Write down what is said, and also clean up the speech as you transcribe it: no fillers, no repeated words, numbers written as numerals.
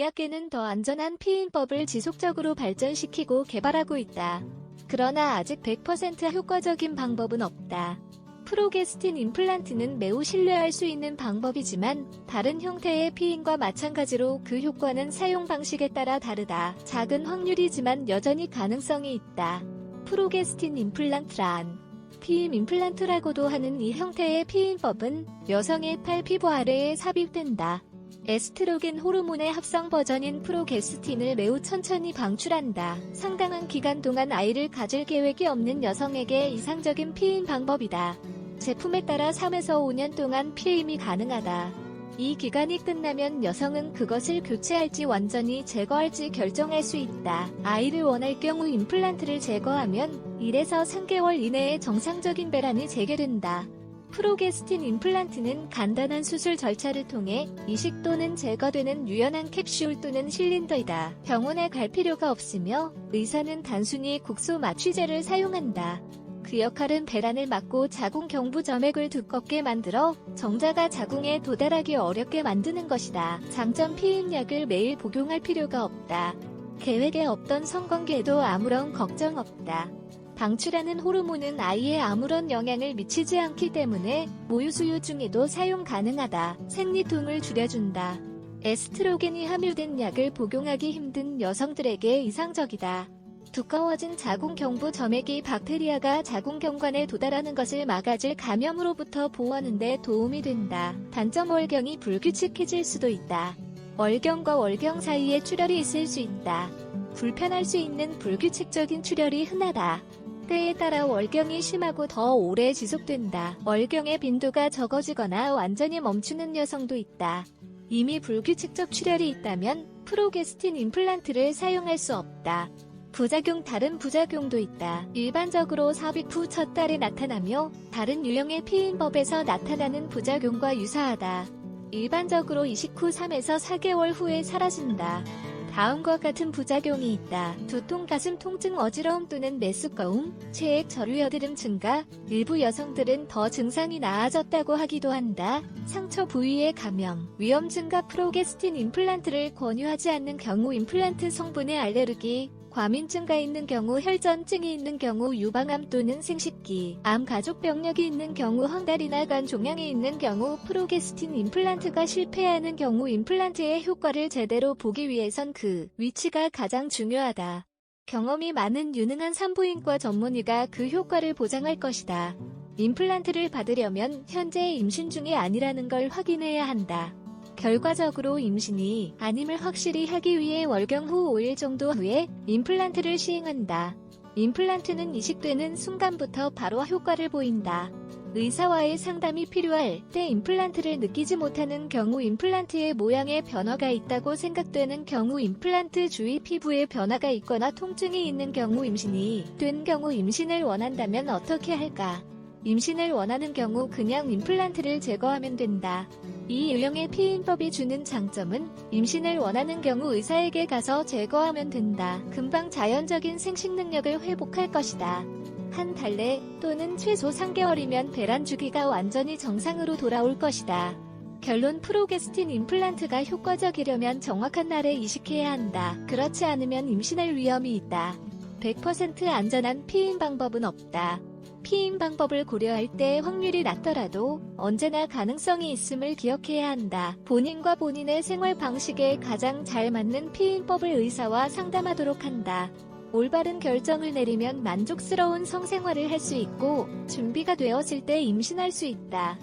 의학계는 더 안전한 피임법을 지속적으로 발전시키고 개발하고 있다. 그러나 아직 100% 효과적인 방법은 없다. 프로게스틴 임플란트는 매우 신뢰할 수 있는 방법이지만 다른 형태의 피임과 마찬가지로 그 효과는 사용 방식에 따라 다르다. 작은 확률이지만 여전히 가능성이 있다. 프로게스틴 임플란트란 피임 임플란트라고도 하는 이 형태의 피임법은 여성의 팔 피부 아래에 삽입된다. 에스트로겐 호르몬의 합성 버전인 프로게스틴을 매우 천천히 방출한다. 상당한 기간 동안 아이를 가질 계획이 없는 여성에게 이상적인 피임 방법이다. 제품에 따라 3에서 5년 동안 피임이 가능하다. 이 기간이 끝나면 여성은 그것을 교체할지 완전히 제거할지 결정할 수 있다. 아이를 원할 경우 임플란트를 제거하면 1에서 3개월 이내에 정상적인 배란이 재개된다. 프로게스틴 임플란트는 간단한 수술 절차를 통해 이식 또는 제거되는 유연한 캡슐 또는 실린더이다. 병원에 갈 필요가 없으며 의사는 단순히 국소 마취제를 사용한다. 그 역할은 배란을 막고 자궁 경부 점액을 두껍게 만들어 정자가 자궁에 도달하기 어렵게 만드는 것이다. 장점 피임약을 매일 복용할 필요가 없다. 계획에 없던 성관계에도 아무런 걱정 없다. 방출하는 호르몬은 아이에 아무런 영향을 미치지 않기 때문에 모유수유 중에도 사용 가능하다. 생리통을 줄여준다. 에스트로겐이 함유된 약을 복용하기 힘든 여성들에게 이상적이다. 두꺼워진 자궁 경부 점액이 박테리아가 자궁경관에 도달하는 것을 막아줄 감염으로부터 보호하는 데 도움이 된다. 단점 월경이 불규칙해질 수도 있다. 월경과 월경 사이에 출혈이 있을 수 있다. 불편할 수 있는 불규칙적인 출혈이 흔하다. 때에 따라 월경이 심하고 더 오래 지속된다. 월경의 빈도가 적어지거나 완전히 멈추는 여성도 있다. 이미 불규칙적 출혈이 있다면 프로게스틴 임플란트를 사용할 수 없다. 부작용 다른 부작용도 있다. 일반적으로 삽입 후 첫 달에 나타나며 다른 유형의 피임법에서 나타나는 부작용과 유사하다. 일반적으로 이식 후 3에서 4개월 후에 사라진다. 다음과 같은 부작용이 있다. 두통, 가슴 통증, 어지러움 또는 메스꺼움, 체액, 저류, 여드름 증가, 일부 여성들은 더 증상이 나아졌다고 하기도 한다. 상처 부위의 감염, 위험 증가. 프로게스틴 임플란트를 권유하지 않는 경우 임플란트 성분의 알레르기, 과민증가 있는 경우, 혈전증이 있는 경우, 유방암 또는 생식기, 암 가족 병력이 있는 경우, 황달이나 간 종양이 있는 경우, 프로게스틴 임플란트가 실패하는 경우 임플란트의 효과를 제대로 보기 위해선 그 위치가 가장 중요하다. 경험이 많은 유능한 산부인과 전문의가 그 효과를 보장할 것이다. 임플란트를 받으려면 현재 임신 중이 아니라는 걸 확인해야 한다. 결과적으로 임신이 아님을 확실히 하기 위해 월경 후 5일 정도 후에 임플란트를 시행한다. 임플란트는 이식되는 순간부터 바로 효과를 보인다. 의사와의 상담이 필요할 때 임플란트를 느끼지 못하는 경우, 임플란트의 모양에 변화가 있다고 생각되는 경우, 임플란트 주위 피부에 변화가 있거나 통증이 있는 경우, 임신이 된 경우. 임신을 원한다면 어떻게 할까? 임신을 원하는 경우 그냥 임플란트를 제거하면 된다. 이 유형의 피임법이 주는 장점은 임신을 원하는 경우 의사에게 가서 제거하면 된다. 금방 자연적인 생식 능력을 회복할 것이다. 한 달 내 또는 최소 3개월이면 배란 주기가 완전히 정상으로 돌아올 것이다. 결론, 프로게스틴 임플란트가 효과적이려면 정확한 날에 이식해야 한다. 그렇지 않으면 임신할 위험이 있다. 100% 안전한 피임 방법은 없다. 피임 방법을 고려할 때 확률이 낮더라도 언제나 가능성이 있음을 기억해야 한다. 본인과 본인의 생활 방식에 가장 잘 맞는 피임법을 의사와 상담하도록 한다. 올바른 결정을 내리면 만족스러운 성생활을 할 수 있고 준비가 되었을 때 임신할 수 있다.